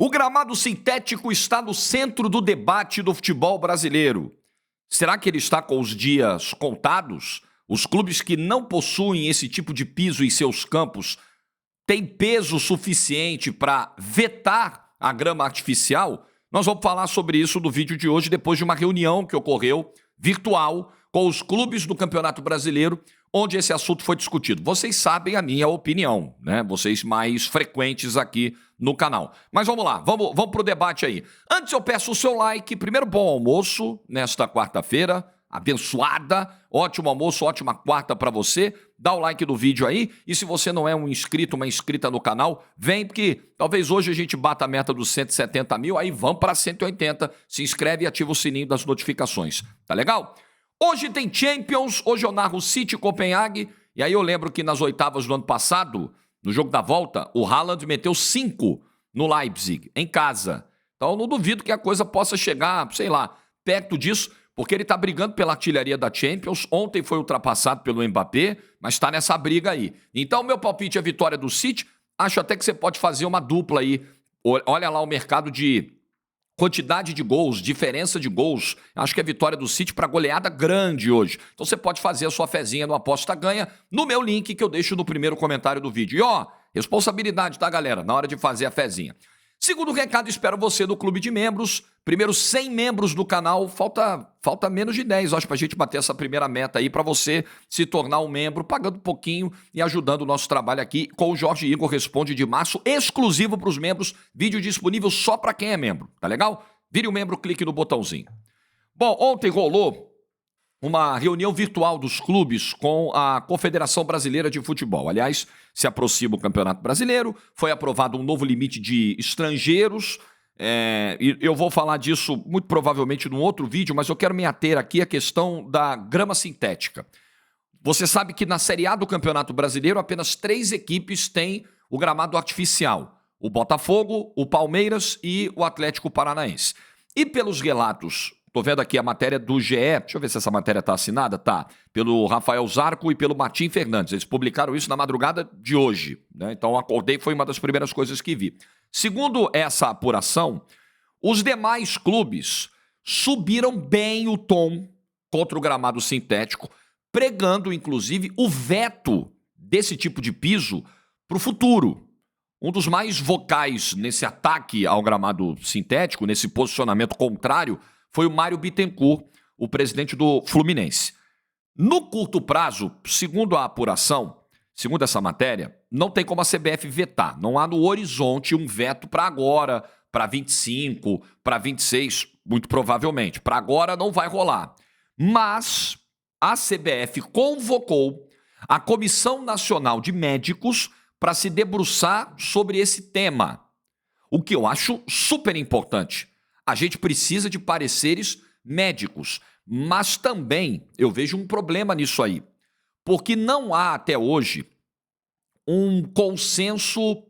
O gramado sintético está no centro do debate do futebol brasileiro. Será que ele está com os dias contados? Os clubes que não possuem esse tipo de piso em seus campos têm peso suficiente para vetar a grama artificial? Nós vamos falar sobre isso no vídeo de hoje, depois de uma reunião que ocorreu virtual com os clubes do Campeonato Brasileiro, onde esse assunto foi discutido. Vocês sabem a minha opinião, né? Vocês mais frequentes aqui no canal. Mas vamos lá, vamos pro debate aí. Antes eu peço o seu like. Primeiro, bom almoço nesta quarta-feira, abençoada. Ótimo almoço, ótima quarta para você. Dá o like do vídeo aí. E se você não é um inscrito, uma inscrita no canal, vem, porque talvez hoje a gente bata a meta dos 170 mil, aí vamos para 180. Se inscreve e ativa o sininho das notificações. Tá legal? Hoje tem Champions, hoje eu narro City e Copenhague, e aí eu lembro que nas oitavas do ano passado, no jogo da volta, o Haaland meteu 5 no Leipzig, em casa. Então eu não duvido que a coisa possa chegar, sei lá, perto disso, porque ele tá brigando pela artilharia da Champions. Ontem foi ultrapassado pelo Mbappé, mas tá nessa briga aí. Então meu palpite é a vitória do City. Acho até que você pode fazer uma dupla aí. Olha lá o mercado de quantidade de gols, diferença de gols. Acho que é vitória do City para goleada grande hoje. Então você pode fazer a sua fezinha no Aposta Ganha no meu link que eu deixo no primeiro comentário do vídeo. E ó, responsabilidade, tá, galera? Na hora de fazer a fezinha. Segundo recado, espero você no clube de membros. Primeiro 100 membros do canal, falta menos de 10, acho, pra gente bater essa primeira meta aí, pra você se tornar um membro, pagando um pouquinho e ajudando o nosso trabalho aqui com o Jorge Igor Responde de março, exclusivo pros membros, vídeo disponível só pra quem é membro, tá legal? Vire um membro, clique no botãozinho. Bom, ontem rolou uma reunião virtual dos clubes com a Confederação Brasileira de Futebol. Aliás, se aproxima o Campeonato Brasileiro, foi aprovado um novo limite de estrangeiros. E eu vou falar disso muito provavelmente num outro vídeo, mas eu quero me ater aqui à questão da grama sintética. Você sabe que na Série A do Campeonato Brasileiro apenas 3 equipes têm o gramado artificial. O Botafogo, o Palmeiras e o Atlético Paranaense. E pelos relatos, tô vendo aqui a matéria do GE, deixa eu ver se essa matéria tá assinada, tá, pelo Rafael Zarco e pelo Martim Fernandes. Eles publicaram isso na madrugada de hoje, né? Então eu acordei, foi uma das primeiras coisas que vi. Segundo essa apuração, os demais clubes subiram bem o tom contra o gramado sintético, pregando, inclusive, o veto desse tipo de piso para o futuro. Um dos mais vocais nesse ataque ao gramado sintético, nesse posicionamento contrário, foi o Mário Bittencourt, o presidente do Fluminense. No curto prazo, segundo a apuração, segundo essa matéria, não tem como a CBF vetar. Não há no horizonte um veto para agora, para 25, para 26, muito provavelmente. Para agora não vai rolar. Mas a CBF convocou a Comissão Nacional de Médicos para se debruçar sobre esse tema. O que eu acho super importante. A gente precisa de pareceres médicos, mas também eu vejo um problema nisso aí, porque não há até hoje um consenso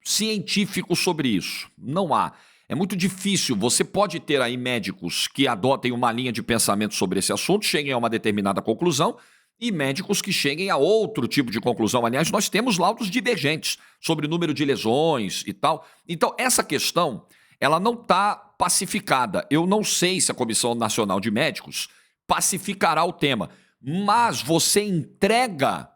científico sobre isso. Não há. É muito difícil. Você pode ter aí médicos que adotem uma linha de pensamento sobre esse assunto, cheguem a uma determinada conclusão, e médicos que cheguem a outro tipo de conclusão. Aliás, nós temos laudos divergentes sobre o número de lesões e tal. Então, essa questão, ela não está pacificada. Eu não sei se a Comissão Nacional de Médicos pacificará o tema, mas você entrega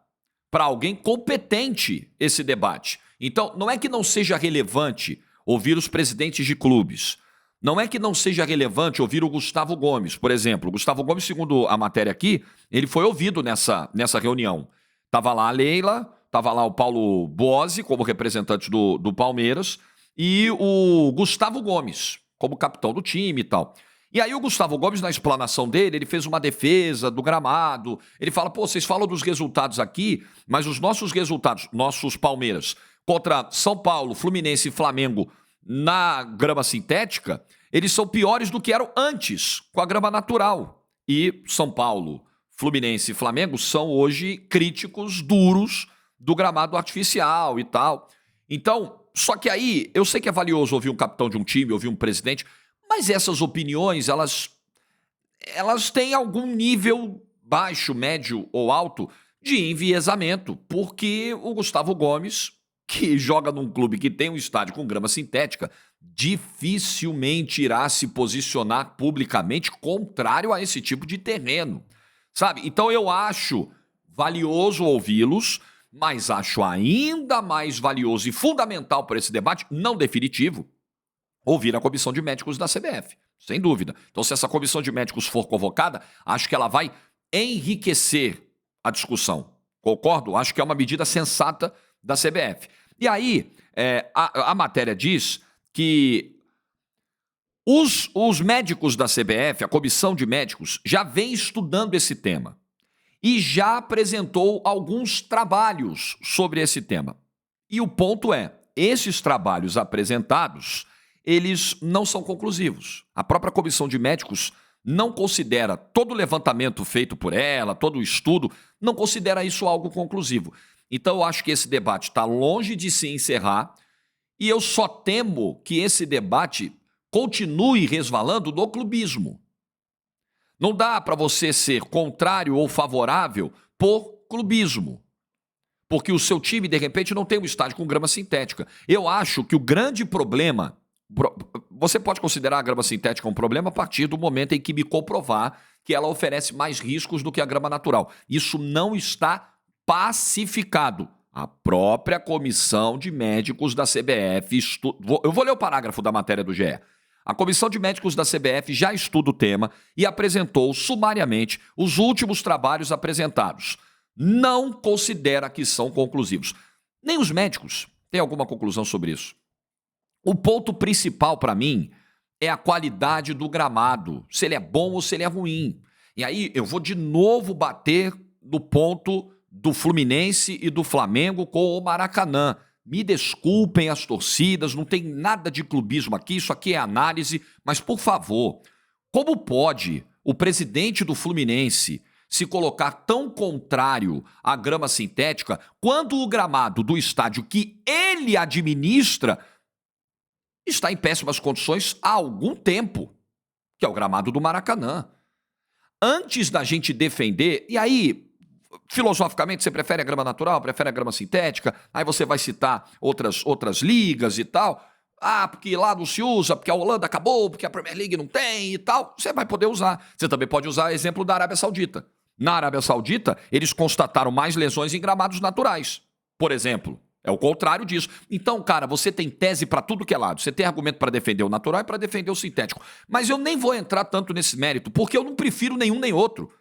para alguém competente esse debate. Então, não é que não seja relevante ouvir os presidentes de clubes. Não é que não seja relevante ouvir o Gustavo Gomes, por exemplo. O Gustavo Gomes, segundo a matéria aqui, ele foi ouvido nessa reunião. Estava lá a Leila, estava lá o Paulo Bozzi, como representante do Palmeiras, e o Gustavo Gomes, como capitão do time e tal. E aí o Gustavo Gomes, na explanação dele, ele fez uma defesa do gramado. Ele fala, pô, vocês falam dos resultados aqui, mas os nossos resultados, nossos Palmeiras, contra São Paulo, Fluminense e Flamengo na grama sintética, eles são piores do que eram antes, com a grama natural. E São Paulo, Fluminense e Flamengo são hoje críticos duros do gramado artificial e tal. Então, só que aí, eu sei que é valioso ouvir um capitão de um time, ouvir um presidente, mas essas opiniões, elas têm algum nível baixo, médio ou alto de enviesamento, porque o Gustavo Gomes, que joga num clube que tem um estádio com grama sintética, dificilmente irá se posicionar publicamente contrário a esse tipo de terreno, sabe? Então eu acho valioso ouvi-los, mas acho ainda mais valioso e fundamental para esse debate, não definitivo, ouvir a comissão de médicos da CBF, sem dúvida. Então, se essa comissão de médicos for convocada, acho que ela vai enriquecer a discussão. Concordo? Acho que é uma medida sensata da CBF. E aí, a matéria diz que os médicos da CBF, a comissão de médicos, já vem estudando esse tema e já apresentou alguns trabalhos sobre esse tema. E o ponto é, esses trabalhos apresentados, eles não são conclusivos. A própria comissão de médicos não considera todo o levantamento feito por ela, todo o estudo, não considera isso algo conclusivo. Então eu acho que esse debate está longe de se encerrar e eu só temo que esse debate continue resvalando no clubismo. Não dá para você ser contrário ou favorável por clubismo. Porque o seu time, de repente, não tem um estádio com grama sintética. Eu acho que o grande problema... Você pode considerar a grama sintética um problema a partir do momento em que me comprovar que ela oferece mais riscos do que a grama natural. Isso não está pacificado. A própria comissão de médicos da CBF... Eu vou ler o parágrafo da matéria do GE. A comissão de médicos da CBF já estuda o tema e apresentou sumariamente os últimos trabalhos apresentados. Não considera que são conclusivos. Nem os médicos têm alguma conclusão sobre isso. O ponto principal para mim é a qualidade do gramado, se ele é bom ou se ele é ruim. E aí eu vou de novo bater no ponto do Fluminense e do Flamengo com o Maracanã. Me desculpem as torcidas, não tem nada de clubismo aqui, isso aqui é análise, mas por favor, como pode o presidente do Fluminense se colocar tão contrário à grama sintética quando o gramado do estádio que ele administra está em péssimas condições há algum tempo, que é o gramado do Maracanã? Antes da gente defender, e aí, filosoficamente, você prefere a grama natural, prefere a grama sintética, aí você vai citar outras ligas e tal. Ah, porque lá não se usa, porque a Holanda acabou, porque a Premier League não tem e tal. Você vai poder usar. Você também pode usar o exemplo da Arábia Saudita. Na Arábia Saudita, eles constataram mais lesões em gramados naturais, por exemplo. É o contrário disso. Então, cara, você tem tese para tudo que é lado. Você tem argumento para defender o natural e para defender o sintético. Mas eu nem vou entrar tanto nesse mérito, porque eu não prefiro nenhum nem outro.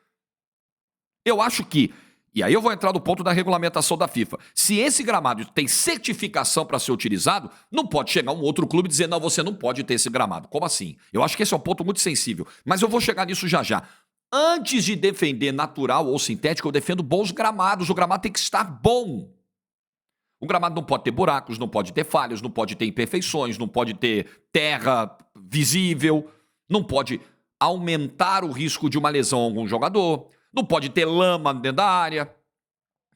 Eu acho que, e aí eu vou entrar no ponto da regulamentação da FIFA, se esse gramado tem certificação para ser utilizado, não pode chegar um outro clube e dizer, não, você não pode ter esse gramado. Como assim? Eu acho que esse é um ponto muito sensível, mas eu vou chegar nisso já já. Antes de defender natural ou sintético, eu defendo bons gramados. O gramado tem que estar bom. O gramado não pode ter buracos, não pode ter falhas, não pode ter imperfeições, não pode ter terra visível, não pode aumentar o risco de uma lesão a algum jogador, não pode ter lama dentro da área.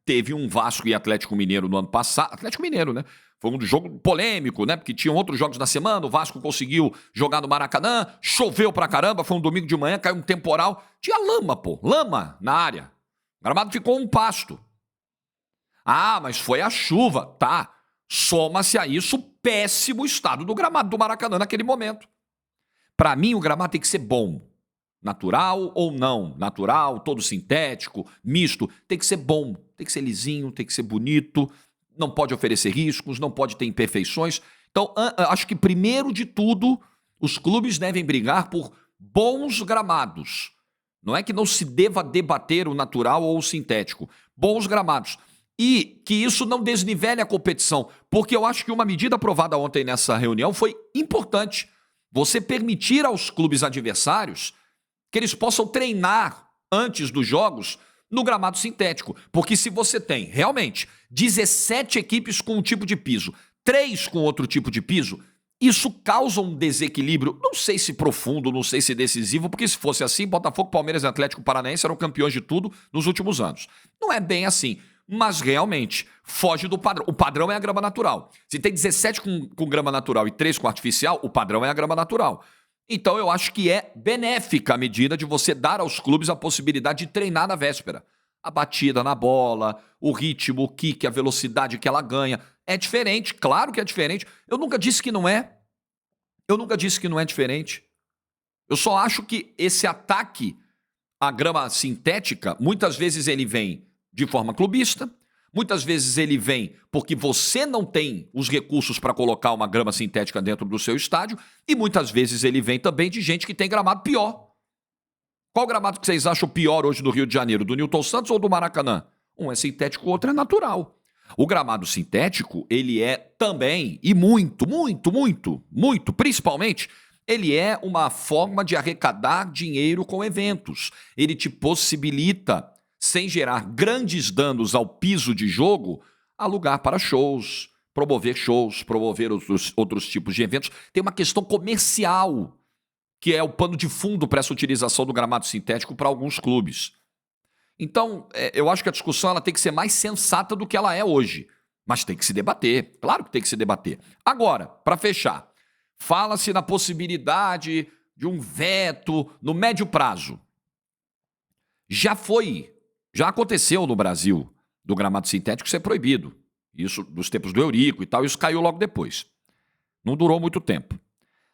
Teve um Vasco e Atlético Mineiro no ano passado. Atlético Mineiro, né? Foi um jogo polêmico, né? Porque tinham outros jogos na semana, o Vasco conseguiu jogar no Maracanã, choveu pra caramba, foi um domingo de manhã, caiu um temporal. Tinha lama, pô, lama na área. O gramado ficou um pasto. Ah, mas foi a chuva. Tá. Soma-se a isso o péssimo estado do gramado do Maracanã naquele momento. Para mim, o gramado tem que ser bom. Natural ou não. Natural, todo sintético, misto. Tem que ser bom. Tem que ser lisinho, tem que ser bonito. Não pode oferecer riscos, não pode ter imperfeições. Então, acho que, primeiro de tudo, os clubes devem brigar por bons gramados. Não é que não se deva debater o natural ou o sintético. Bons gramados. E que isso não desnivele a competição, porque eu acho que uma medida aprovada ontem nessa reunião foi importante. Você permitir aos clubes adversários que eles possam treinar antes dos jogos no gramado sintético. Porque se você tem, realmente, 17 equipes com um tipo de piso, 3 com outro tipo de piso, isso causa um desequilíbrio, não sei se profundo, não sei se decisivo, porque se fosse assim, Botafogo, Palmeiras e Atlético Paranaense eram campeões de tudo nos últimos anos. Não é bem assim. Mas realmente foge do padrão. O padrão é a grama natural. Se tem 17 com grama natural e 3 com artificial, o padrão é a grama natural. Então eu acho que é benéfica a medida de você dar aos clubes a possibilidade de treinar na véspera. A batida na bola, o ritmo, o kick, a velocidade que ela ganha. É diferente, claro que é diferente. Eu nunca disse que não é. Eu nunca disse que não é diferente. Eu só acho que esse ataque à grama sintética, muitas vezes ele vem de forma clubista, muitas vezes ele vem porque você não tem os recursos para colocar uma grama sintética dentro do seu estádio, e muitas vezes ele vem também de gente que tem gramado pior. Qual gramado que vocês acham pior hoje no Rio de Janeiro? Do Newton Santos ou do Maracanã? Um é sintético, o outro é natural. O gramado sintético, ele é também, e muito, principalmente, ele é uma forma de arrecadar dinheiro com eventos. Ele te possibilita, sem gerar grandes danos ao piso de jogo, alugar para shows, promover outros tipos de eventos. Tem uma questão comercial, que é o pano de fundo para essa utilização do gramado sintético para alguns clubes. Então, eu acho que a discussão ela tem que ser mais sensata do que ela é hoje. Mas tem que se debater. Claro que tem que se debater. Agora, para fechar, fala-se na possibilidade de um veto no médio prazo. Já aconteceu no Brasil do gramado sintético ser proibido. Isso dos tempos do Eurico e tal, isso caiu logo depois. Não durou muito tempo.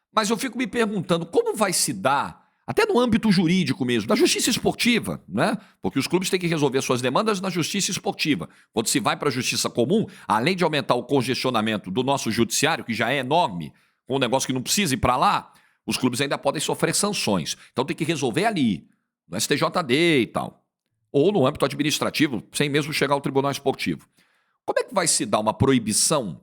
Mas eu fico me perguntando como vai se dar, até no âmbito jurídico mesmo, da justiça esportiva, né? Porque os clubes têm que resolver suas demandas na justiça esportiva. Quando se vai para a justiça comum, além de aumentar o congestionamento do nosso judiciário, que já é enorme, com um negócio que não precisa ir para lá, os clubes ainda podem sofrer sanções. Então tem que resolver ali, no STJD e tal. Ou no âmbito administrativo, sem mesmo chegar ao tribunal esportivo. Como é que vai se dar uma proibição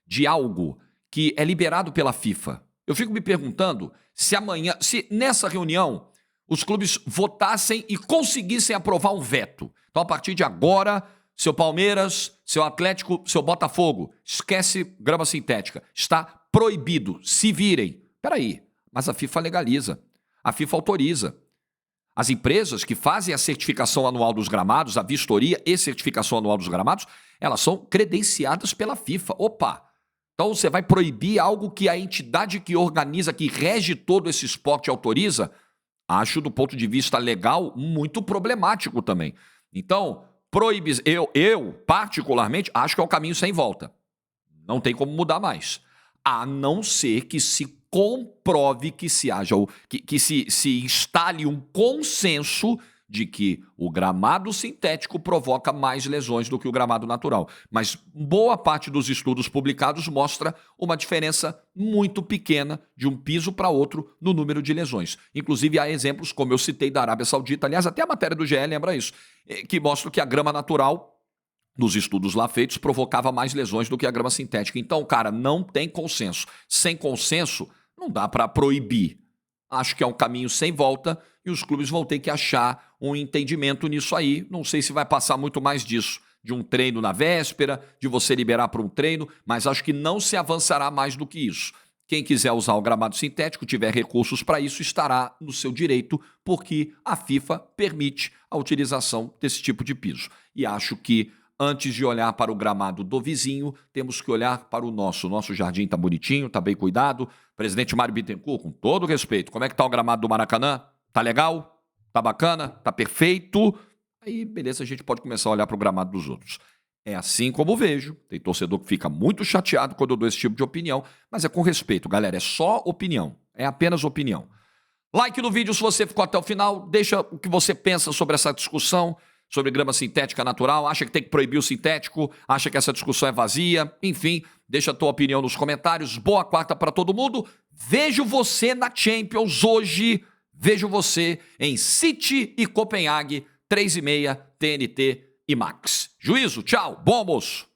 de algo que é liberado pela FIFA? Eu fico me perguntando se nessa reunião os clubes votassem e conseguissem aprovar um veto. Então, a partir de agora, seu Palmeiras, seu Atlético, seu Botafogo, esquece grama sintética. Está proibido. Se virem. Peraí, mas a FIFA legaliza. A FIFA autoriza. As empresas que fazem a certificação anual dos gramados, a vistoria e certificação anual dos gramados, elas são credenciadas pela FIFA. Opa! Então você vai proibir algo que a entidade que organiza, que rege todo esse esporte autoriza? Acho, do ponto de vista legal, muito problemático também. Então, eu particularmente, acho que é o caminho sem volta. Não tem como mudar mais. A não ser que se comprove que se instale um consenso de que o gramado sintético provoca mais lesões do que o gramado natural. Mas boa parte dos estudos publicados mostra uma diferença muito pequena de um piso para outro no número de lesões. Inclusive há exemplos, como eu citei, da Arábia Saudita, aliás, até a matéria do GE lembra isso, que mostra que a grama natural, nos estudos lá feitos, provocava mais lesões do que a grama sintética. Então, cara, não tem consenso. Sem consenso, não dá para proibir. Acho que é um caminho sem volta e os clubes vão ter que achar um entendimento nisso aí. Não sei se vai passar muito mais disso, de um treino na véspera, de você liberar para um treino, mas acho que não se avançará mais do que isso. Quem quiser usar o gramado sintético, tiver recursos para isso, estará no seu direito, porque a FIFA permite a utilização desse tipo de piso. E acho que antes de olhar para o gramado do vizinho, temos que olhar para o nosso. O nosso jardim está bonitinho, está bem cuidado. Presidente Mário Bittencourt, com todo respeito, como é que está o gramado do Maracanã? Tá legal? Tá bacana? Tá perfeito? Aí, beleza, a gente pode começar a olhar para o gramado dos outros. É assim como vejo. Tem torcedor que fica muito chateado quando eu dou esse tipo de opinião, mas é com respeito, galera. É só opinião. É apenas opinião. Like no vídeo se você ficou até o final. Deixa o que você pensa sobre essa discussão, sobre grama sintética natural. Acha que tem que proibir o sintético? Acha que essa discussão é vazia? Enfim, deixa a tua opinião nos comentários. Boa quarta para todo mundo. Vejo você na Champions hoje. Vejo você em City e Copenhague, 3h30, TNT e Max. Juízo, tchau, bom almoço.